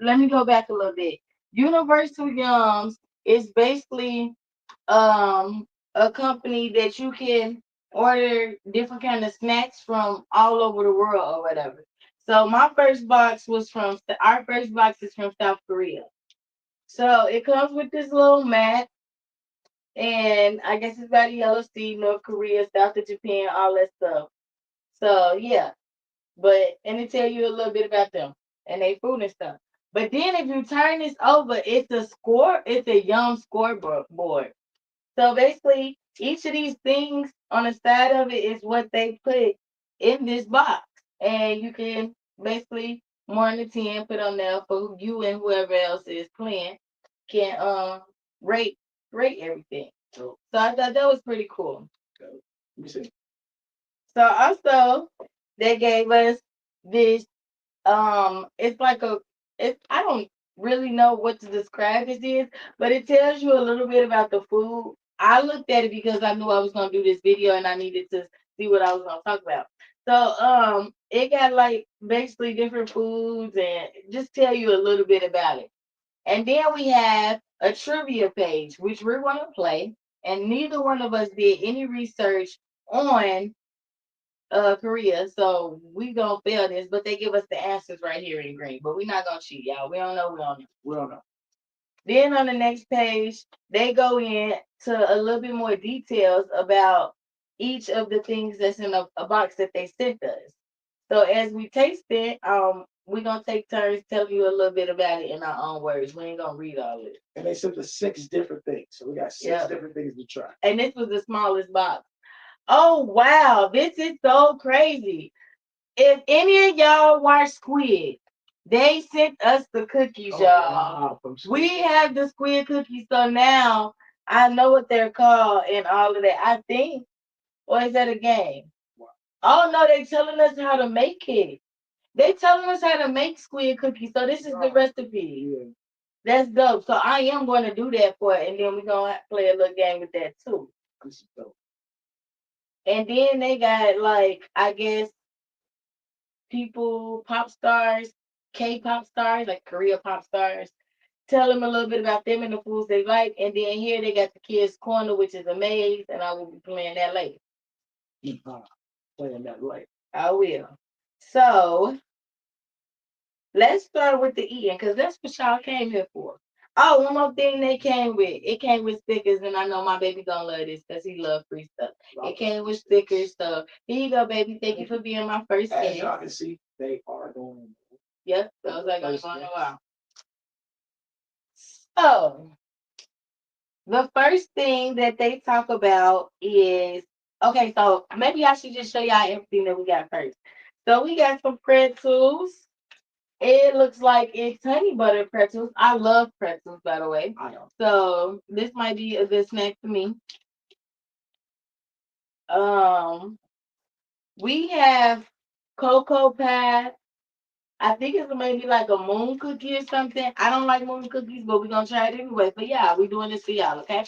let me go back a little bit. Universal Yums is basically a company that you can order different kind of snacks from all over the world or whatever. So my first box was from our first box is from South Korea. So it comes with this little mat, and I guess it's by the Yellow Sea, North Korea, South of Japan, all that stuff. So yeah, but and it tell you a little bit about them and they food and stuff. But then if you turn this over, it's a Yum scoreboard. So basically, each of these things on the side of it is what they put in this box, and you can basically 1 to 10 put on there for you and whoever else is playing can rate everything. So I thought that was pretty cool. Let me see. So also they gave us this it's like a it's I don't really know what to describe this is, but it tells you a little bit about the food. I looked at it because I knew I was gonna do this video and I needed to see what I was gonna talk about. So it got like basically different foods and just tell you a little bit about it. And then we have a trivia page, which we're gonna play. And neither one of us did any research on Korea, so we gonna fail this, but they give us the answers right here in green. But we're not gonna cheat, y'all. We don't know, we don't know. We don't know. Then on the next page, they go in to a little bit more details about each of the things that's in a box that they sent us. So as we taste it, we're gonna take turns telling you a little bit about it in our own words. We ain't gonna read all of it. And they sent us 6 different things. So we got six different things to try. And this was the smallest box. Oh wow, this is so crazy. If any of y'all watch Squid, they sent us the cookies, y'all. Wow, we have the Squid cookies, so now I know what they're called and all of that. I think, or is that a game? Wow. Oh no, they telling us how to make it. They telling us how to make squid cookies. So this is the recipe. Yeah. That's dope. So I am going to do that for it, and then we're gonna play a little game with that too. This is dope. And then they got like I guess people, pop stars, K-pop stars, like Korea pop stars. Tell them a little bit about them and the foods they like. And then here they got the kids' corner, which is a maze, and I will be playing that later. Playing that later. I will. So let's start with the eating, because that's what y'all came here for. Oh, one more thing they came with. It came with stickers, and I know my baby gonna love this because he love free stuff. It came with stickers, so here you go, baby. Thank you for being my first guest. As y'all can see, they are going. Yep, those are going on a while. So the first thing that they talk about is okay. So maybe I should just show y'all everything that we got first. So we got some pretzels. It looks like it's honey butter pretzels. I love pretzels, by the way. I know. So this might be a good snack for me. Um, we have cocoa pie. I think it's maybe like a moon cookie or something. I don't like moon cookies, but we're gonna try it anyway. But yeah, we're doing this for y'all, okay?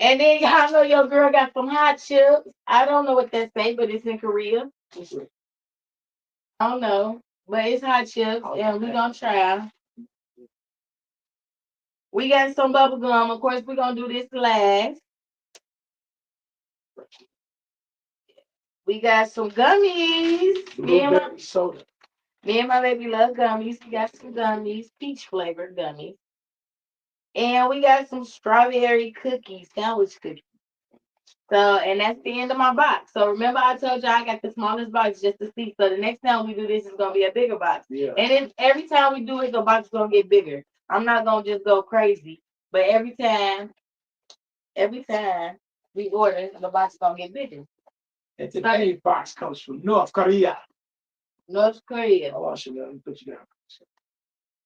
And then y'all know your girl got some hot chips. I don't know what that say, but it's in Korea. I don't know, but it's hot chips, and we're gonna try. We got some bubble gum. Of course, we're gonna do this last. We got some gummies. Me and my baby love gummies. We got some gummies, peach flavored gummies. And we got some strawberry cookies, sandwich cookies. So, and that's the end of my box. So remember I told you I got the smallest box just to see. So the next time we do this is gonna be a bigger box. Yeah. And then every time we do it, the box is gonna get bigger. I'm not gonna just go crazy. But every time we order, the box is gonna get bigger. And today's box comes from North Korea. North Korea. Oh, I should put you down.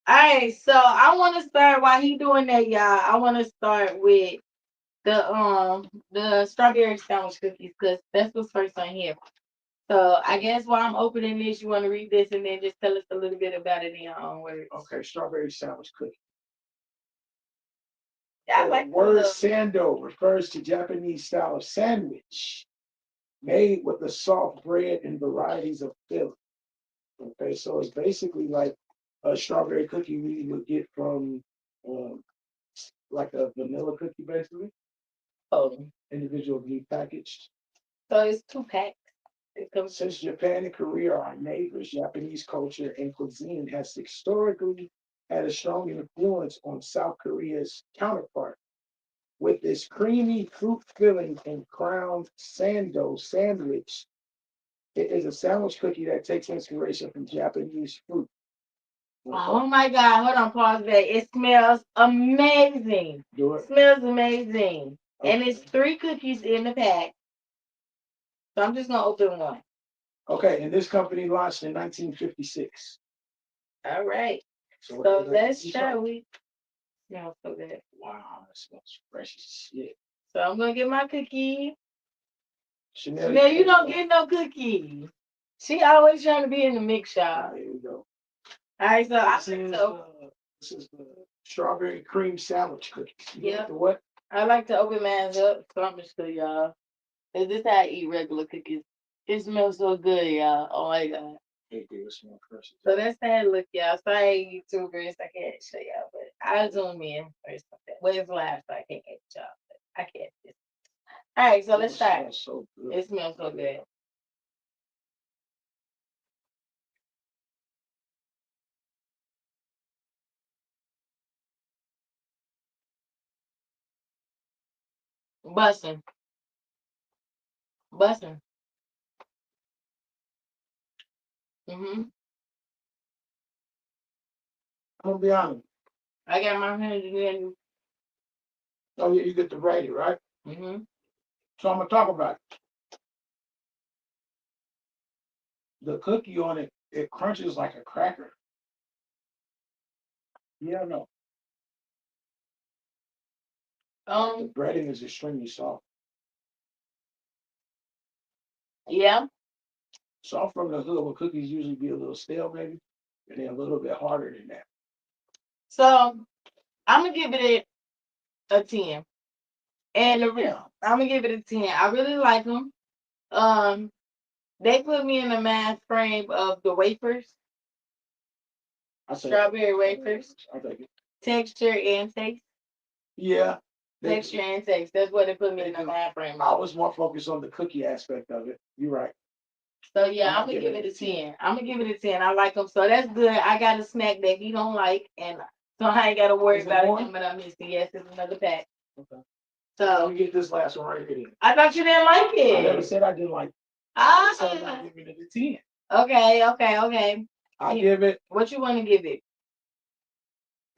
All right, so I want to start while he doing that, y'all. I want to start with the strawberry sandwich cookies because that's what's first on here. So I guess while I'm opening this, you want to read this and then just tell us a little bit about it in your own words. Okay, strawberry sandwich cookie. I like the word sando refers to Japanese style of sandwich made with the soft bread and varieties of filling. Okay, so it's basically like A strawberry cookie we would get from um, like a vanilla cookie, basically, Oh, individually packaged. so it's 2 packs. It comes. Since Japan and Korea are our neighbors, Japanese culture and cuisine has historically had a strong influence on South Korea's counterpart. With its creamy fruit filling and crowned sando sandwich, it is a sandwich cookie that takes inspiration from Japanese fruit. Oh my God! Hold on, pause that. It smells amazing. Do it. Smells amazing, and Okay. it's 3 cookies in the pack. So I'm just gonna open one. Okay, and this company launched in 1956. All right. So So what let's try. We smells so good. wow, that smells fresh as shit. So I'm gonna get my cookie. Chanel, Chanel, you don't get no cookie. She always trying to be in the mix shop. here we go. All right, so I This think is so. this is the strawberry cream sandwich cookies. You Yeah. like the what? I like to open mine up. Promise to y'all. Is this how I eat regular cookies? It smells so good, y'all. Oh my God. It do smell fresh. So that's how it look, y'all. Sorry, YouTubers, I can't show y'all, but I'll zoom in or something. Well, it's live, so I can't get y'all, but I can't. All right, so let's It start. smells so good. It smells so good. Bussin', bussin'. Mhm. I'm gonna be honest. I got my hands in. Oh yeah, you get the rate, right? Mhm. So I'm gonna talk about it. The cookie on it. It crunches like a cracker. Yeah, no. The Um. breading is extremely soft. Yeah. So I'm from the hood where cookies usually be a little stale, maybe, and they're a little bit harder than that. So I'm gonna give it a 10. And the Yeah. I'm gonna give it a 10. I really like them. Um. They put me in the mind frame of the wafers, I say strawberry wafers, I think it. texture and taste. Yeah. They, Texture and taste. That's what they put me they in the do. mind frame I of. was more focused on the cookie aspect of it. You're right. So yeah, I'm I'm gonna gonna give give it it a a 10. 10. I'm gonna give it a 10. I like them, so that's good. I got a snack that he don't like, and so I ain't gotta worry Is it about it more? coming up missing. Yes, it's another pack. Okay. Let So me get this last one right here. I thought you didn't like I never it. said I didn't like it. I Ah, said I'm giving it a 10. okay, okay, okay. I give it What you want to give it?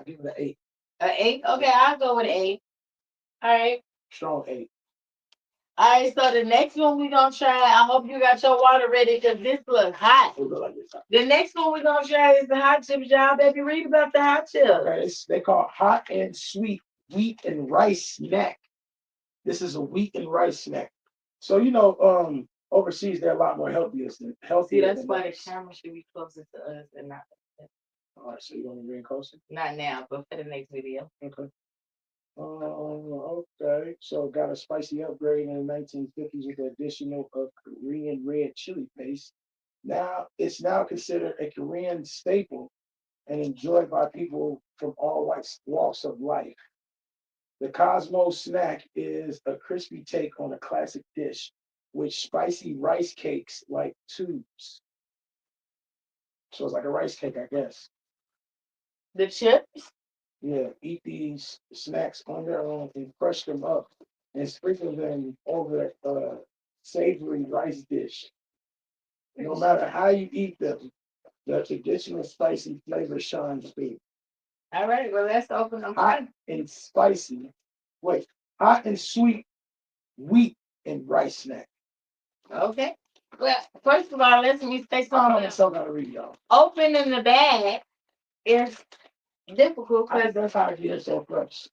I give it an 8. An 8? Okay, I'll go with an 8. All right. Strong 8. All right, so the next one we're gonna try, I hope you got your water ready because this looks hot. It look like this. The next one we're gonna try is the hot chips, y'all. Baby, read about the hot chips. Okay, they call hot and sweet wheat and rice snack. This is a wheat and rice snack. So overseas they're a lot more healthier than See, healthier that's than why the us. camera should be closer to us and not All right, so you want to bring closer? not now, but for the next video. Okay. Okay. So got a spicy upgrade in the 1950s with the addition of Korean red chili paste. Now it's now considered a Korean staple and enjoyed by people from all walks of life. The Cosmo snack is a crispy take on a classic dish with spicy rice cakes like tubes. So it's like a rice cake, I guess. The chips? Yeah, eat these snacks on their own and crush them up and sprinkle them over a savory rice dish. No matter how you eat them, the traditional spicy flavor shines through. All right, well let's open them. Hot and spicy. Wait, hot and sweet wheat and rice snack. Okay. Well, first of all, let me say I know something. that's all gotta read, y'all. Opening the bag is difficult I think because that's how I get it so fresh.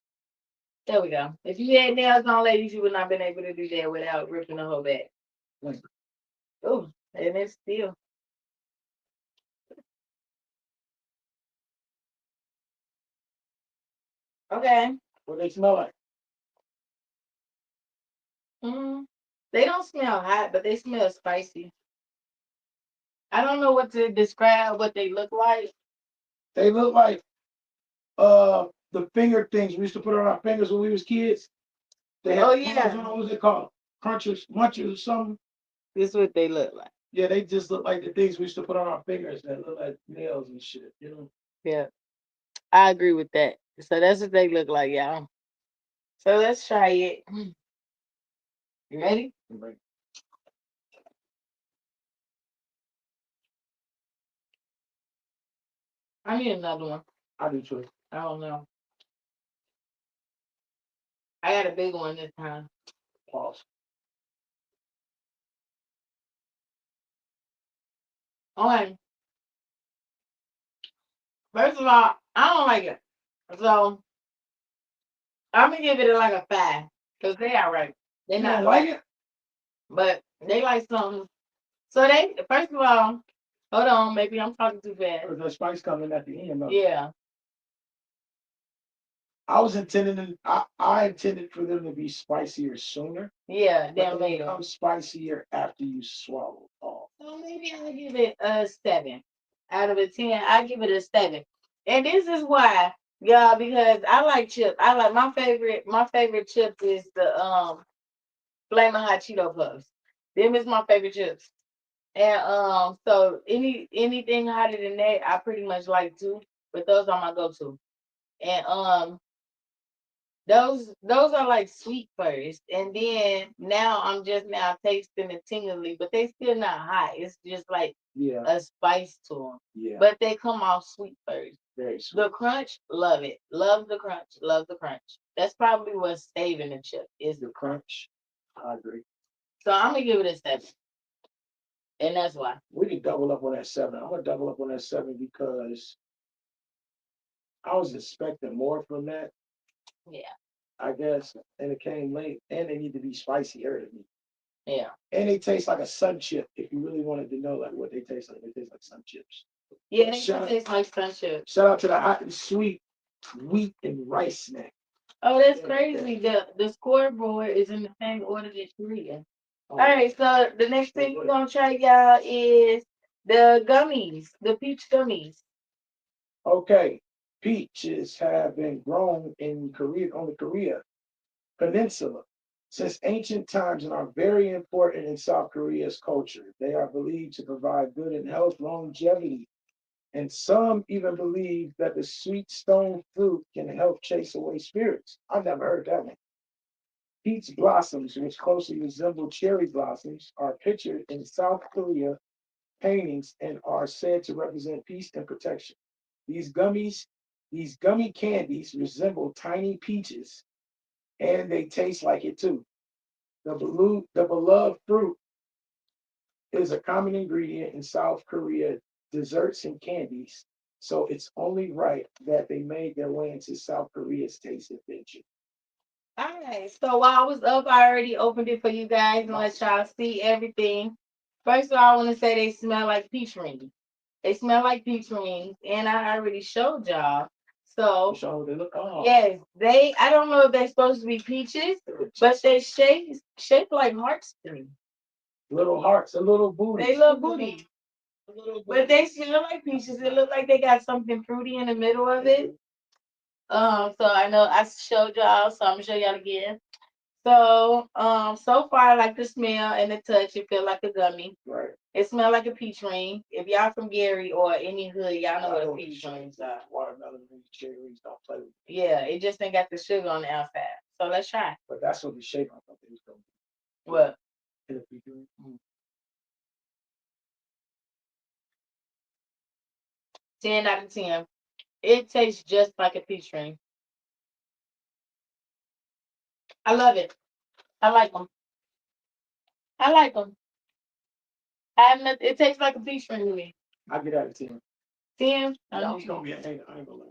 there we go. If you had nails on, ladies, you would not have been able to do that without ripping the whole bag. Like, Oh, and it's still okay. what they smell like. Mm, they don't smell hot, but they smell spicy. I don't know what to describe what they look like. They look like the finger things we used to put on our fingers when we was kids. They had Oh nails on. yeah, What was it called? Crunchers, munchers, or something. this is what they look like. Yeah, they just look like the things we used to put on our fingers that look like nails and shit. You know. Yeah, I agree with that. So that's what they look like, y'all. So let's try it. You ready? Like, I need another one. I do too. I don't know. I got a big one this time. Pause. Okay. First of all, I don't like it. So I'm gonna give it like a 5. Because they are right. They're You not don't like whack. it? But they like something. So they first of all, hold on, maybe I'm talking too fast. Or the spice coming at the end. Though. Yeah. I was intending, I intended for them to be spicier sooner, Yeah, but damn they later. become spicier after you swallow all. So maybe I'll give it a 7 out of a 10. I give it a 7, and this is why, y'all, because I like chips. I like my favorite. My favorite chips is the flaming hot Cheeto puffs. Them is my favorite chips, and so anything hotter than that, I pretty much like too. But those are my go-to, and those are like sweet first, and then now I'm just now tasting the tingly, but they still not hot. It's just like Yeah, a spice to them. yeah, But they come off sweet first. very sweet. The crunch, love it. Love the crunch. Love the crunch. That's probably what's saving the chip is The the crunch. crunch, I agree. So I'm gonna give it a 7, and that's why. We can double up on that 7. I'm gonna double up on that 7 because I was expecting more from that, Yeah, I guess, and it came late, and they need to be spicier to me. yeah, And they taste like a sun chip. If you really wanted to know like what they taste like sun chips. yeah. But They do taste like sun chips. shout out to the hot and sweet wheat and rice snack. Oh, that's Yeah, crazy. The scoreboard is in the same order that you're reading. oh, All right, so the next thing we're gonna try, y'all, is the gummies, the peach gummies. okay. Peaches have been grown in Korea on the Korea Peninsula since ancient times and are very important in South Korea's culture. They are believed to provide good and health, longevity, and some even believe that the sweet stone fruit can help chase away spirits. I've never heard that one. Peach blossoms, which closely resemble cherry blossoms, are pictured in South Korea paintings and are said to represent peace and protection. These gummies, these gummy candies resemble tiny peaches and they taste like it too. The beloved fruit is a common ingredient in South Korea desserts and candies, so it's only right that they made their way into South Korea's taste adventure. All right, so while I was up, I already opened it for you guys and let y'all see everything. First of all, I want to say they smell like peach rings. They smell like peach rings, and I already showed y'all. So So they look, oh, yes, they. I don't know if they're supposed to be peaches, but they shaped like hearts to me. little hearts, a little booty. They look booty, but they smell like peaches. It look like they got something fruity in the middle of it. So I know I showed y'all, so I'm gonna show y'all again. So, so far I like the smell and the touch. It feel like a gummy. Right. It smell like a peach ring. If y'all from Gary or any hood, y'all know what a peach rings are. Watermelon and cherries don't play with. Yeah, it just ain't got the sugar on the outside. So let's try. But that's what the shape I thought they was going to What? be. It'll be good. 10 out of 10. It tastes just like a peach ring. I love it. I like them. I like them. I have nothing. It tastes like a peach ring to me. I get out of 10. 10. Yeah, I was gonna be a hater. I ain't gonna lie.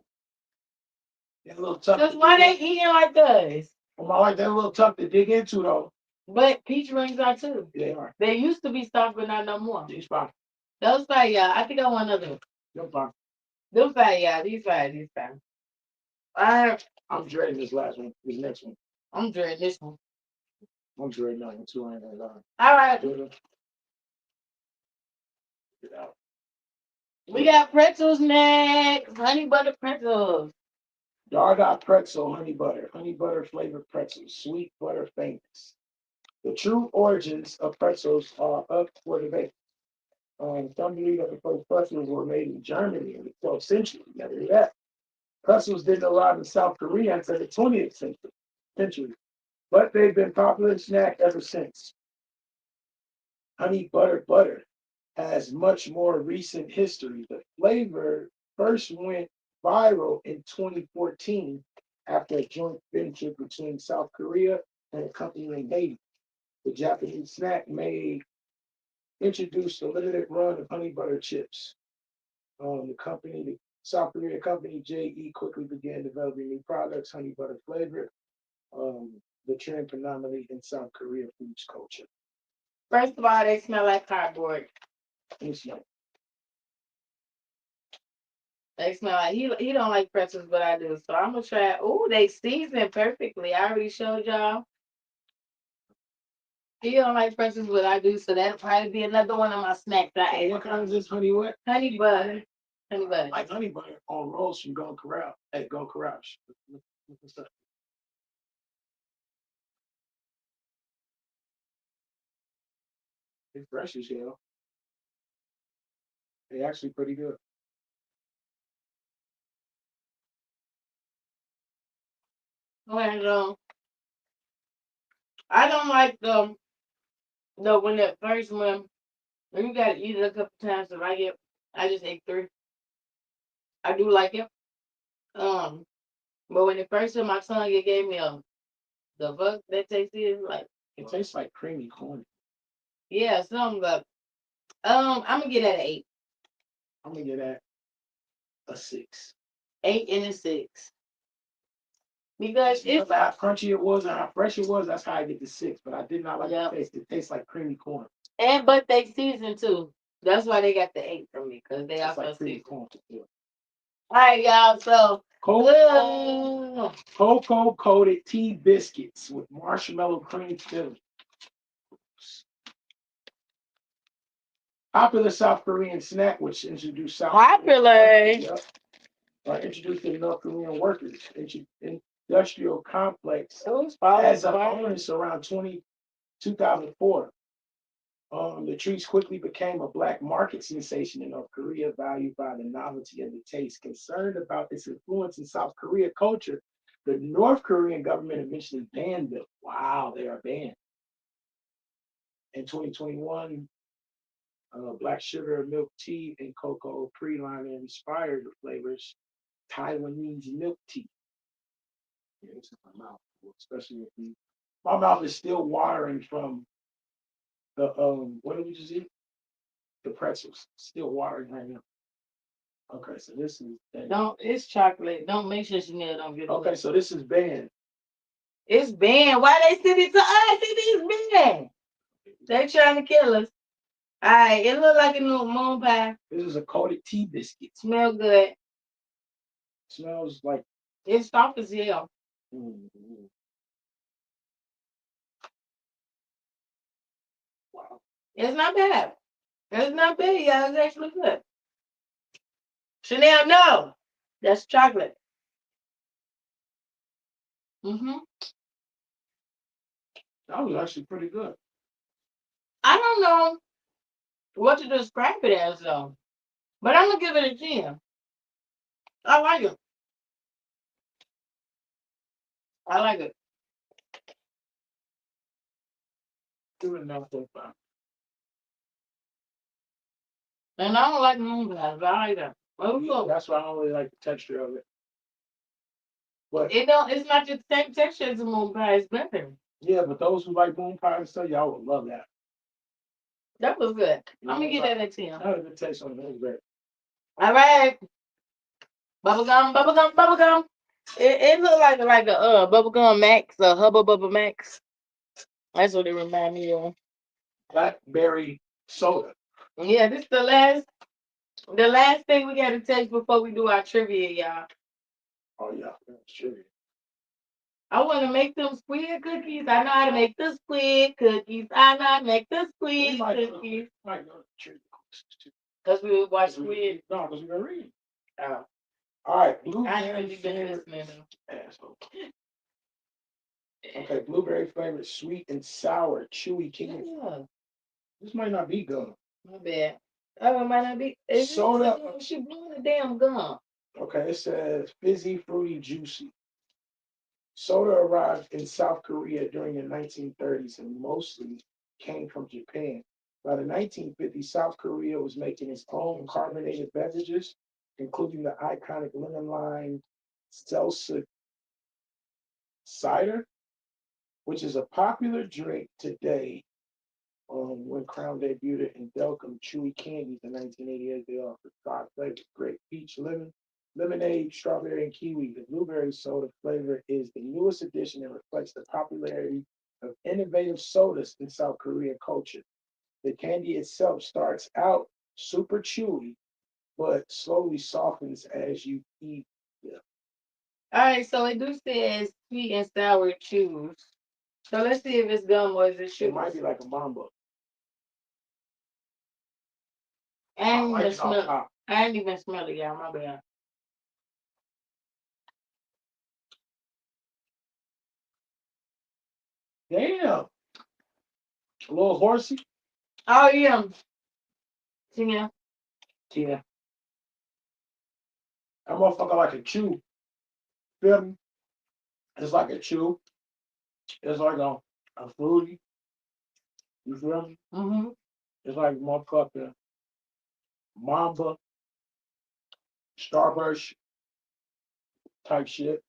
That little tough. Because why they eating like this? I like that little tough to dig into though. But peach rings are too. They are. They used to be soft, but not no more. These fine. Those fire, y'all. I think I want another one. They're fine. Them fire, y'all. These fire, these fire. I'm dreading this last one. This next one. I'm dreading this one. I'm dreading that one too. I ain't gonna lie. All right. Get out. We got pretzels next. Honey butter pretzels. Y'all got pretzel, honey butter flavored pretzels, sweet butter famous. The true origins of pretzels are up for debate. Some believe that the first pretzels were made in Germany in the 12th century. Never that. Pretzels didn't arrive in South Korea until the 20th century, but they've been popular snack ever since. Honey butter has much more recent history. The flavor first went viral in 2014 after a joint venture between South Korea and a company named Haiti. The Japanese snack made introduced a limited run of honey butter chips. The South Korea company JE quickly began developing new products, honey butter flavored. The trend predominantly in South Korea foods culture. First of all, they smell like cardboard. It's like, They smell like he don't like pretzels, but I do. So I'm gonna try. Oh, they season perfectly. I already showed y'all. He don't like pretzels, but I do. So that'll probably be another one of my snacks. so what kind is this honey what? Honey butter. Honey butter. Like honey butter on rolls from Go Corral. Hey, Go Corral. What's up? It's fresh as hell. They actually pretty good. And I don't like the when that first one. When you gotta eat it a couple times to like it. I just ate three. I do like it. Um, but when it first hit my tongue, it gave me the fuck that taste is like. It tastes like creamy corn. Yeah, something but I'm gonna get that 8. I'm gonna get that a 6. 8 and a 6. Because Because it's of how crunchy it was and how fresh it was, that's how I get the 6. But I did not like the yeah. taste. It tastes like creamy corn. And but they season too. That's why they got the 8 from me, because they It's also like creamy season. corn. Yeah. Alright, y'all. So Cocoa coated tea biscuits with marshmallow cream filling. Popular South Korean snack which introduced South popular. Yep, introduced to North Korean workers. Industrial complex as a bonus around 2004. The treats quickly became a black market sensation in North Korea, valued by the novelty and the taste. Concerned about its influence in South Korea culture, the North Korean government eventually banned them. Wow, they are banned. In 2021, black sugar, milk tea, and cocoa pre-liner inspired the flavors Taiwanese milk tea. Yeah, it's in my mouth, especially if you. My mouth is still watering from the what did we just eat? The pretzels. Still watering right now. Okay, so this is Don't it's chocolate. Don't make sure Chanel don't get it. okay, so this is banned. It's banned. Why they send it to us? It is banned. They trying to kill us. Alright, it look like a new moon pie. This is a coated tea biscuit. Smell good. Smells like It's soft as hell. mm, wow. It's not bad. It's not bad, y'all. It's actually good. Chanel, no. That's chocolate. Mm-hmm. That was actually pretty good. I don't know what to describe it as though. But I'm gonna give it a 10. I like it. I like it. Give it enough so far. And I don't like moon pies, but I like that. Also, That's why I don't really like the texture of it. But it's not just the same texture as a moon pie, it's better. yeah, but those who like moon pie and stuff, y'all would love that. That was good. Yeah, I'm gonna give that a 10. that was a good taste on it. It was great. All right. Bubblegum, bubblegum, bubblegum. It looked like a bubblegum max, a Hubba Bubba Max. That's what it remind me of. Blackberry soda. Yeah, this is the last thing we gotta take before we do our trivia, y'all. Oh yeah, sure. I wanna make them squid cookies. I know how to make the squid cookies. I know how to make the squid cookies. Might go to trivia questions too. Because we would watch Squid. No, because we're gonna read. Oh, All right, I ain't blueberry really been favorite listening asshole. Okay, blueberry favorite sweet and sour chewy candy. though. This might not be gum. My bad. Oh, it might not be. Is it Soda. she blowing the damn gum? Okay, it says fizzy, fruity, juicy. Soda arrived in South Korea during the 1930s and mostly came from Japan. By the 1950s, South Korea was making its own carbonated beverages, including the iconic lemon lime seltzer cider, which is a popular drink today. When Crown debuted it in Delcom Chewy Candies in 1988, they offered five flavors: grape, peach, lemon, lemonade, strawberry, and kiwi. The blueberry soda flavor is the newest addition and reflects the popularity of innovative sodas in South Korean culture. The candy itself starts out super chewy, but slowly softens as you eat it. All right, so it do says sweet and sour chews. So let's see if it's gum or is it It might chews. be like a mamba. I ain't Like even it's off smell. top. I ain't even smell it, y'all. My bad. Damn, a little horsey. Oh yeah, yeah. Yeah, that motherfucker like a chew. Feel me? It's like a chew. It's like a fruity. You feel me? Mhm. It's like motherfucking Mamba, Starburst type shit.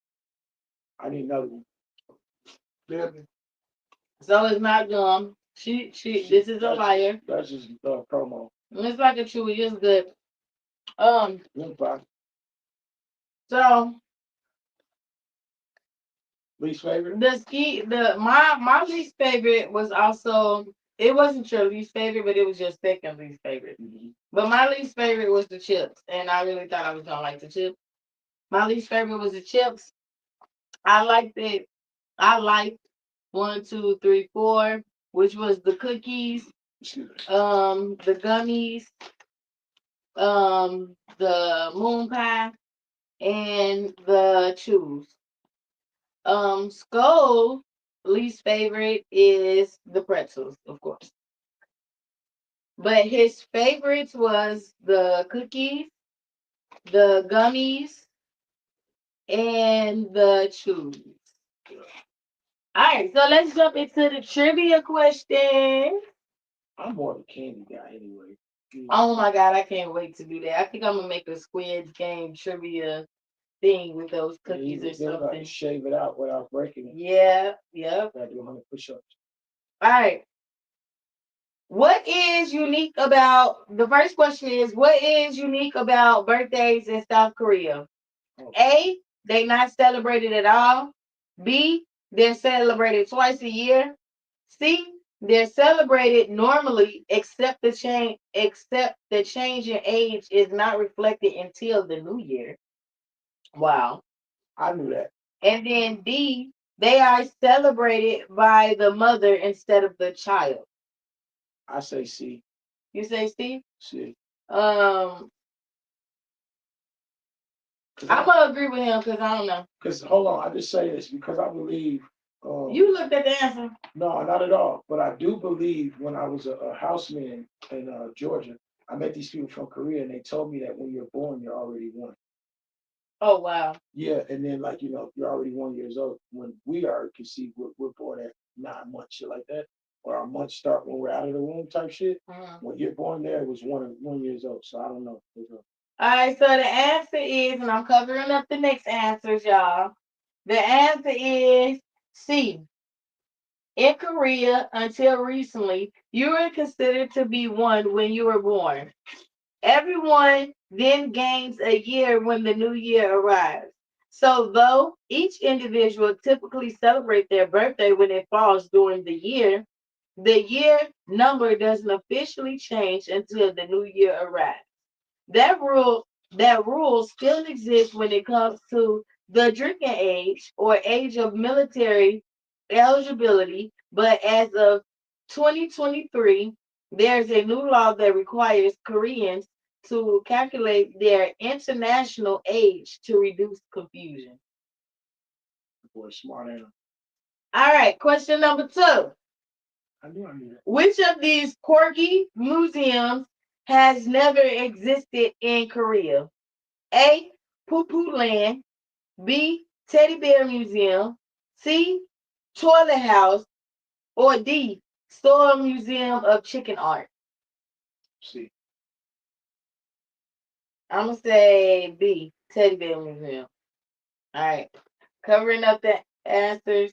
I need another one. Feel me? So it's not gum. She. This is a liar. That's just promo. It's like a chewy. It's good. Um. Them five. So Least favorite? my least favorite was also it wasn't your least favorite, but it was your second least favorite. Mm-hmm. But my least favorite was the chips, and I really thought I was gonna like the chips. My least favorite was the chips. I liked it. I liked one, two, three, four, which was the cookies, the gummies, the moon pie, and the chews. Skull least favorite is the pretzels, of course. But his favorites was the cookies, the gummies, and the chews. All right, so let's jump into the trivia question. I'm more of a candy guy anyway. Oh my god, I can't wait to do that. I think I'm gonna make a Squid Game trivia thing with those cookies or They're like something. shave it out without breaking it. Yeah, yep. Gotta do 100 push-ups. All right. What is unique about the first question is what is unique about birthdays in South Korea? Oh, A, they not celebrated at all. B, they're celebrated twice a year. C, they're celebrated normally except the change in age is not reflected until the new year. Wow. I knew that. And then D, they are celebrated by the mother instead of the child. I say C. You say Steve? C. Um, I'm gonna agree with him because I don't know. Because hold on, I just say this because I believe. You looked at the answer. No, not at all. But I do believe when I was a houseman in Georgia, I met these people from Korea, and they told me that when you're born, you're already one. Oh wow. Yeah, and then like you're already 1 years old. When we are conceived, we're born at 9 months, shit like that, or our months start when we're out of the womb type shit. When you're born there, it was 1 years old. So I don't know. All right, so the answer is, and I'm covering up the next answers, y'all. The answer is C. In Korea, until recently, you were considered to be one when you were born. Everyone then gains a year when the new year arrives. So, though each individual typically celebrate their birthday when it falls during the year number doesn't officially change until the new year arrives. That rule still exists when it comes to the drinking age or age of military eligibility, but as of 2023, there's a new law that requires Koreans to calculate their international age to reduce confusion. Boy, smart animal. All right, question number 2. I knew I knew that. Which of these quirky museums has never existed in Korea? A. Poo Poo Land. B. Teddy Bear Museum. C. Toilet House. Or D. Seoul Museum of Chicken Art. See, I'm going to say B. Teddy Bear Museum. All right. Covering up the answers.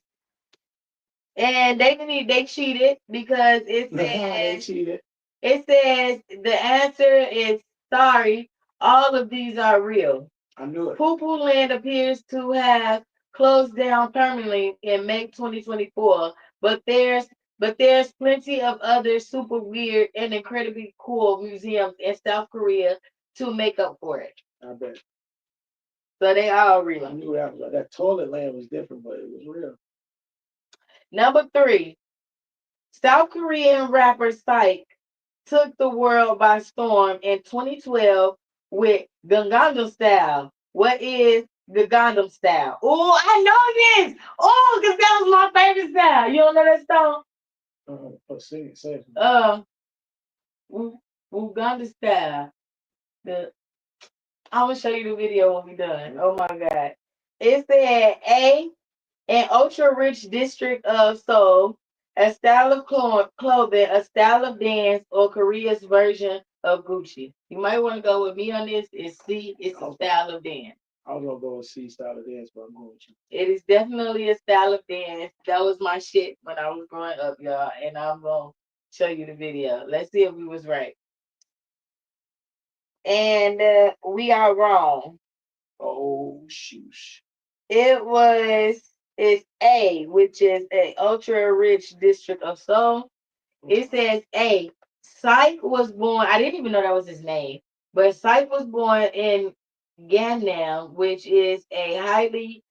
And they cheated because they cheated. it says the answer is sorry. All of these are real. I knew it. Poo Poo Land appears to have closed down permanently in May 2024, but there's plenty of other super weird and incredibly cool museums in South Korea to make up for it. I bet. So they all I real. knew that was that toilet land was different, but it was real. Number 3, South Korean rapper Psych took the world by storm in 2012 with Gangnam Style. What is the Gangnam Style? Oh, I know this. Oh, because that was my favorite style. You don't know that song? Sing it, say it. Uganda Style. The I'm gonna show you the video when we done. Oh my god. It said A, an ultra rich district of Seoul, a style of clothing, a style of dance, or Korea's version of Gucci. You might want to go with me on this. Is C, it's a style of dance. I was gonna go and see style of dance, but I'm going with you. It is definitely a style of dance. That was my shit when I was growing up, y'all. And I'm gonna show you the video. Let's see if we was right. And we are wrong. Oh shoot. It was it's A, which is a ultra rich district of Seoul. It says A. Psych was born. I didn't even know that was his name, but Psych was born in Gangnam, which is a highly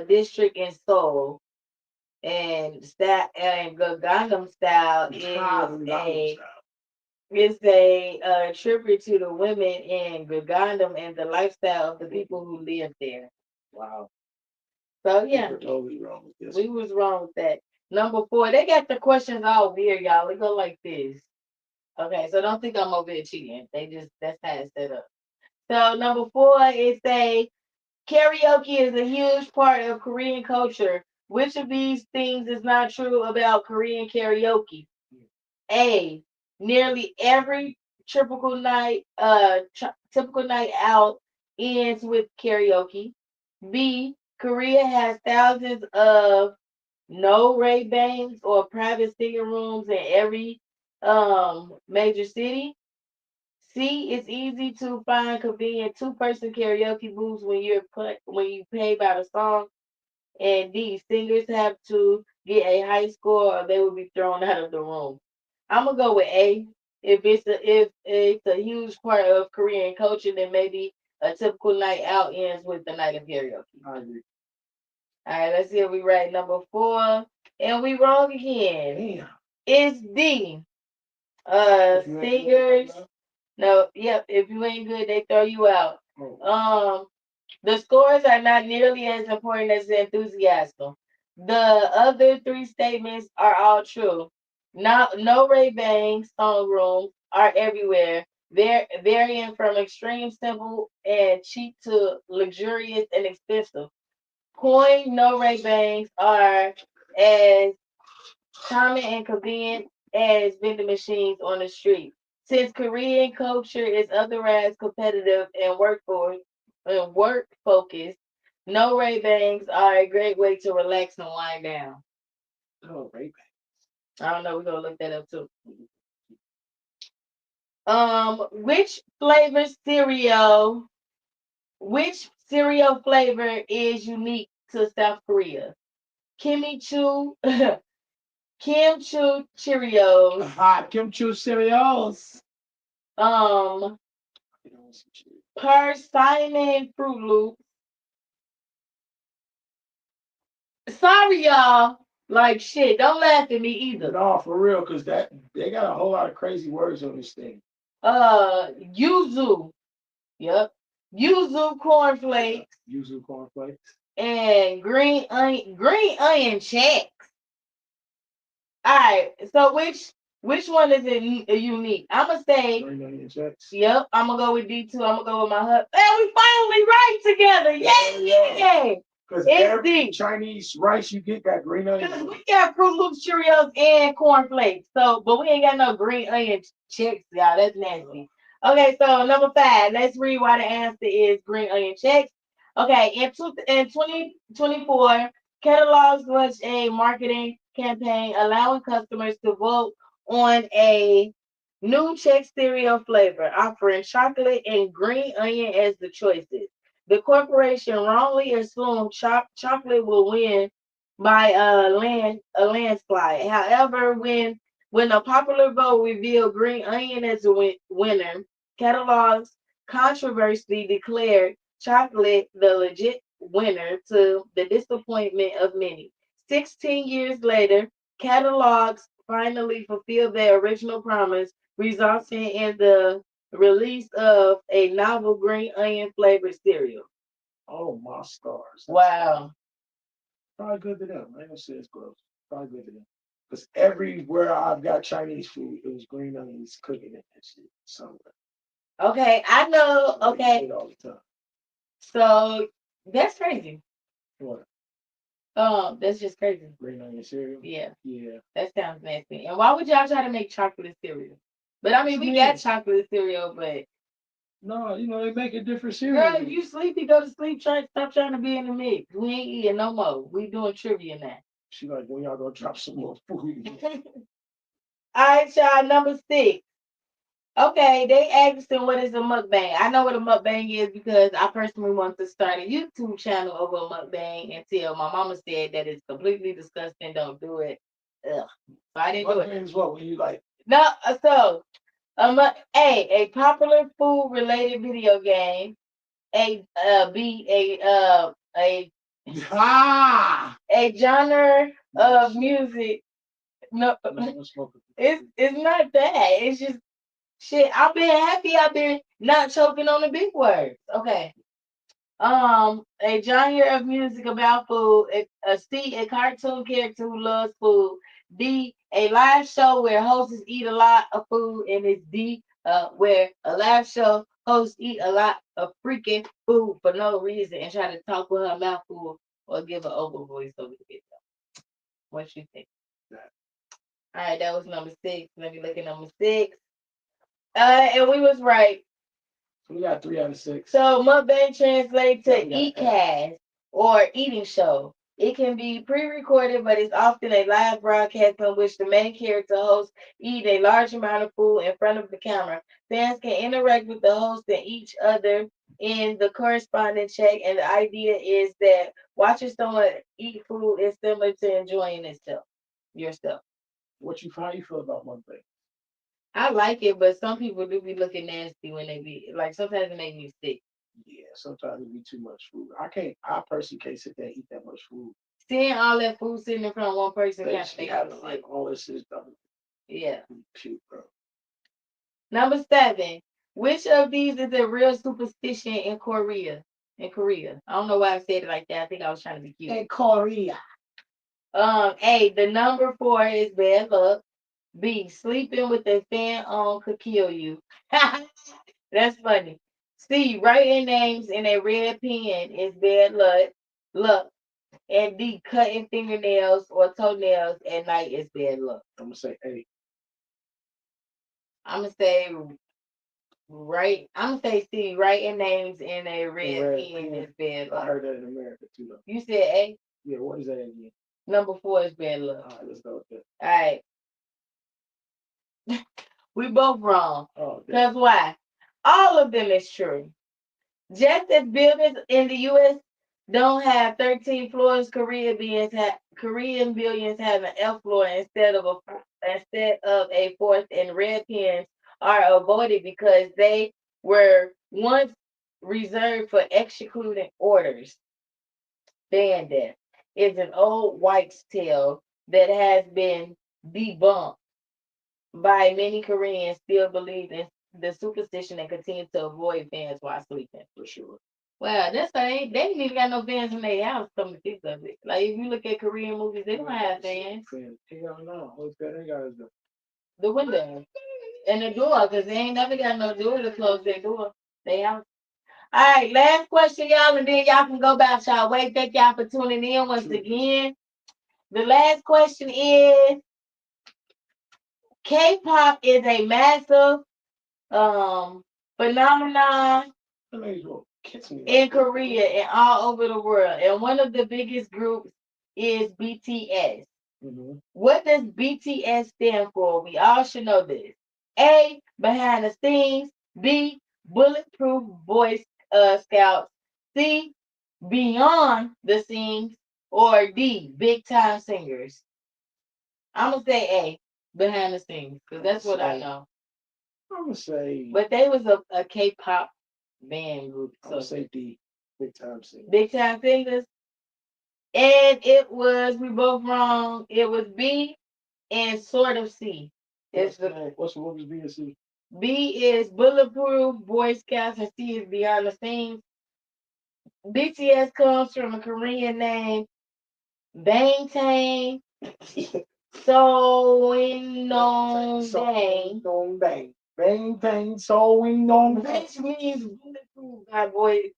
district in Seoul, and Gangnam Style is a tribute to the women in Gangnam and the lifestyle of the people who live there. Wow. So yeah, We're totally wrong with this. we was wrong with that. Number 4, they got the questions all weird, y'all. It go like this. Okay, so don't think I'm over here cheating. That's how it's set up. So number 4 is say karaoke is a huge part of Korean culture. Which of these things is not true about Korean karaoke? A. Nearly every typical night out ends with karaoke. B. Korea has thousands of no Ray Bangs or private singing rooms in every major city. C, it's easy to find convenient two-person karaoke booths when you pay by the song. And D, singers have to get a high score or they will be thrown out of the room. I'm gonna go with A. If it's a huge part of Korean culture, then maybe a typical night out ends with the night of karaoke. I agree. All right, let's see if we right. Number 4, and we wrong again. Damn. It's D. Singers. No, yep. If you ain't good, they throw you out. The scores are not nearly as important as the enthusiasm. The other 3 statements are all true. No Ray Bang song rooms are everywhere. They're varying from extreme simple and cheap to luxurious and expensive. Coin no Ray Bangs are as common and convenient as vending machines on the street. Since Korean culture is otherwise competitive and work focused, no Ray Bangs are a great way to relax and wind down. Oh, Ray I don't know, we're gonna look that up too. Which cereal which cereal flavor is unique to South Korea? Kimmy Choo Kim Chu Cheerios. Kim Chu cereals. Um, Persimmon Fruit Loops. Sorry, y'all. Like shit. Don't laugh at me either. No, for real, because that they got a whole lot of crazy words on this thing. Yuzu. Yep. Yuzu cornflakes Yuzu cornflakes. and green onion check. All right. So which one is it unique? I'm gonna say. Green onion checks. Yep. I'm gonna go with D2. I'm gonna go with my husband. And we finally right together. Yay! Because It's every D. Chinese rice you get got green onion. Because we got Fruit Loops, Cheerios, and cornflakes. So, but we ain't got no green onion checks, y'all. That's nasty. Okay, so number 5. Let's read why the answer is green onion checks. Okay, in 2024, catalogs launched a marketing campaign allowing customers to vote on a new check cereal flavor, offering chocolate and green onion as the choices. The corporation wrongly assumed chocolate will win by a landslide. However, when a popular vote revealed green onion as a winner, catalogs controversially declared chocolate the legit winner to the disappointment of many. 16 years later, catalogs finally fulfilled their original promise, resulting in the release of a novel green onion flavored cereal. Oh my stars. Wow. Probably good to them. I ain't gonna say it's gross. Probably good to them. Because everywhere I've got Chinese food, it was green onions cooking it and shit. Somewhere. Okay, I know. Like, Okay, all the time. so that's crazy. What? That's just crazy. Green onion cereal? Yeah, Yeah. that sounds nasty. And why would y'all try to make chocolate cereal? But I mean, we got chocolate cereal, but no, they make a different cereal. girl, if you sleepy, go to sleep. Stop trying to be in the mix. We ain't eating no more. We doing trivia now. She like, when y'all gonna drop some more food? All right, y'all. Number 6. Okay, they asked them what is a mukbang. I know what a mukbang is because I personally want to start a YouTube channel of a mukbang until my mama said that it's completely disgusting. Don't do it. Ugh. So I didn't do it. Mukbang is what? When you like? No, so a popular food related video game. B a genre of music. No, it's not that. It's just shit. I've been happy. I've been not choking on the big words. Okay. A genre of music about food. C, a cartoon character who loves food. D, a live show where hosts eat a lot of food, and it's D, where a live show hosts eat a lot of freaking food for no reason and try to talk with her mouth full or give an over voice over the video. What you think? All right, that was number 6. Let me look at number 6. And we was right. We got 3 out of 6. So mukbang translates to eat cast or eating show. It can be pre-recorded, but it's often a live broadcast in which the main character host eat a large amount of food in front of the camera. Fans can interact with the host and each other in the corresponding check, and the idea is that watching someone eat food is similar to enjoying itself, yourself. How you feel about mukbang? I like it, but some people do be looking nasty when they be like. Sometimes it make me sick. Yeah, sometimes it be too much food. I personally can't sit there and eat that much food. Seeing all that food sitting in front of one person They can't just be make having me like sick. all this shit done. Yeah. Puke, bro. Number 7. Which of these is a real superstition in Korea? In Korea. I don't know why I said it like that. I think I was trying to be cute. In Korea. A. The number 4 is bad luck. B. Sleeping with a fan on could kill you. That's funny. C. Writing names in a red pen is bad luck. Luck. And D. Cutting fingernails or toenails at night is bad luck. I'm gonna say A. I'm gonna say right. I'm gonna say C. Writing names in a red pen is bad luck. I heard that in America too, though. You said A. Yeah. What is that again? Number 4 is bad luck. All right, let's go with that. All right. We both wrong. Oh, Because why? All of them is true. Just as buildings in the U.S. don't have 13 floors, Korean buildings have an F floor instead of a fourth, and red pens are avoided because they were once reserved for executing orders. Bandit is an old white's tale that has been debunked by many Koreans still believe in the superstition and continue to avoid fans while sleeping. For sure. Well, that's why they ain't even got no fans in their house. Come to think of it, like if you look at Korean movies, they don't have fans. Hell no. What's that they got is The window and the door, because they ain't never got no door to close their door. They out. All right, last question, y'all, and then y'all can go about y'all way. Thank y'all for tuning in once again. The last question is K-pop is a massive phenomenon in Korea and all over the world. And one of the biggest groups is BTS. Mm-hmm. What does BTS stand for? We all should know this. A, behind the scenes. B, bulletproof Boy Scouts. C, beyond the scenes. Or D, big time singers. I'm going to say A, behind the scenes, because that's what I know. I'm going to say. But they was a K-pop band group. So. I'm going to say D, big time singers. Big time singers. And it was, we both wrong. It was B and sort of C. What's what was B and C? B is bulletproof Boy Scouts and C is beyond the scenes. BTS comes from a Korean name, Bangtan Soinong Bang. Bangtan Soinong, which means bulletproof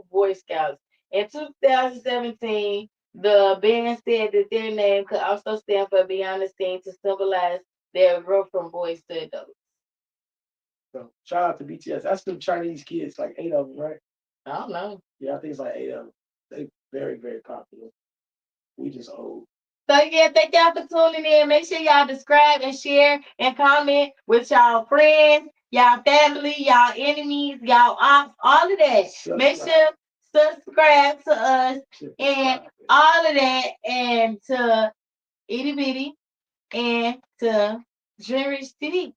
Boy Scouts. In 2017, the band said that their name could also stand for beyond the scenes to symbolize their growth from boys to adults. So shout out to BTS. That's the Chinese kids, like 8 of them, right? I don't know. Yeah, I think it's like 8 of them. They very, very popular. We just old. So yeah, thank y'all for tuning in. Make sure y'all subscribe and share and comment with y'all friends, y'all family, y'all enemies, y'all ops, all of that. Make sure subscribe to us and all of that, and to Itty Bitty and to Dreamrich TV.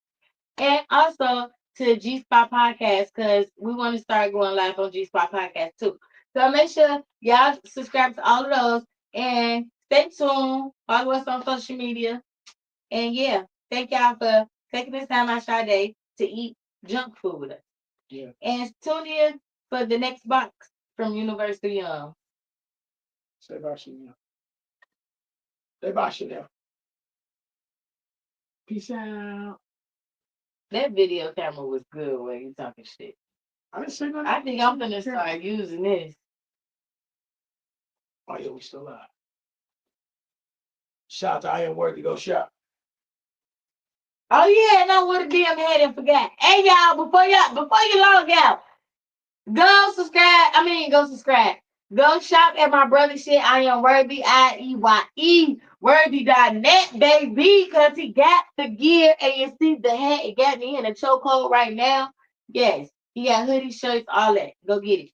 And also to G Spot Podcast, because we want to start going live on G Spot Podcast too. So make sure y'all subscribe to all of those and stay tuned. Follow us on social media. And yeah, thank y'all for taking this time out your day to eat junk food with us. Yeah. And tune in for the next box from Universal YUMS. Say bye, Chanel. Say bye, Chanel. Peace out. That video camera was good when you talking shit. I didn't say nothing. I think I'm gonna start using this. Oh yeah, we still live. Shout out to I Am Worthy. Go shop. Oh yeah, and I would have damn had and forgot. Hey y'all, before you log out, go subscribe. Go subscribe. Go shop at my brother shit. I am worthy. IEYE worthy.net, baby. Cause he got the gear and you see the hat. It got me in a chokehold right now. Yes, he got hoodie shirts, all that. Go get it.